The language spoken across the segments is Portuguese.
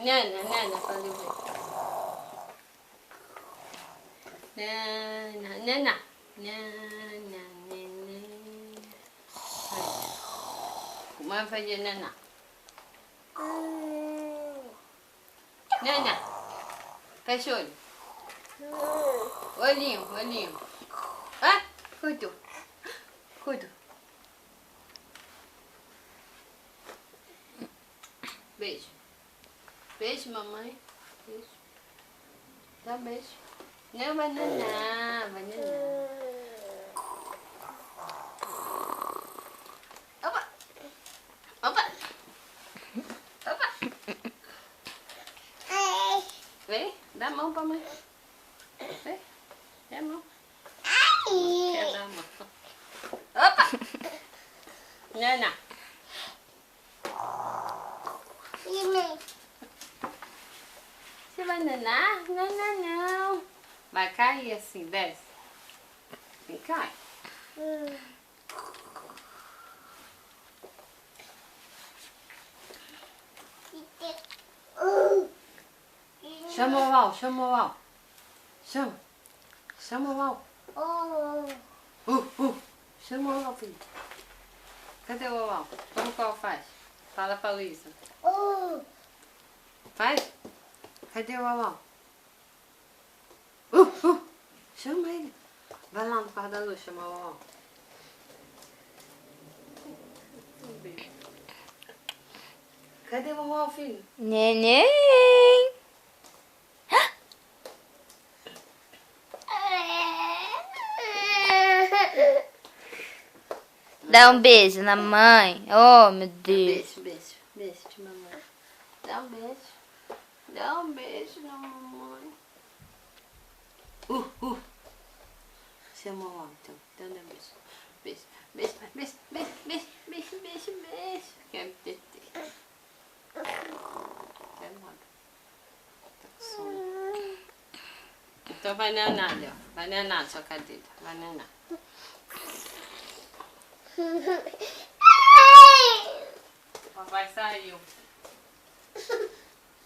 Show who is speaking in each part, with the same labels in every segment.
Speaker 1: Nana, falei bem. Nana. Como é que faz nana? Nana. Fecha o olho. Olhinho. Ah, cuido. Beijo. Beijo, mamãe. Beijo. Dá um beijo. Não, vai nanar. Opa. Vem, dá a mão pra mãe. Vem, dá a mão. Quer dar a mão. Opa! Nana. Você vai nanar? Não. Vai cair assim, desce. E cai. Chama o Uau. Chama o Uau. Chama o Uau, filho. Cadê o Uau? Como que o Uau faz? Fala pra Luísa. Faz? Cadê o Uau? Chama ele. Vai lá no quarto da luz, chama o Uau. Cadê o Uau, filho?
Speaker 2: Neném. Dá um beijo na mãe. Oh, meu Deus.
Speaker 1: Beijo de mamãe. Dá um beijo na mamãe. Chama o Uau, então. Dá um beijo. Beijo. Quer ter. Quer nada. Tá com sono. Então vai nanar, Léo. Vai nanar na sua cadeira. Vai nanar. O papai saiu.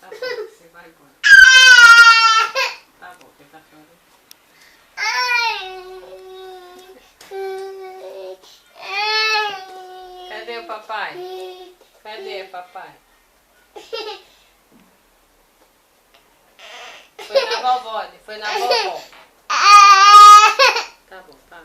Speaker 1: Tá bom, você vai agora. Tá bom, você tá chorando. Cadê o papai? Foi na vovó. Tá bom, tá.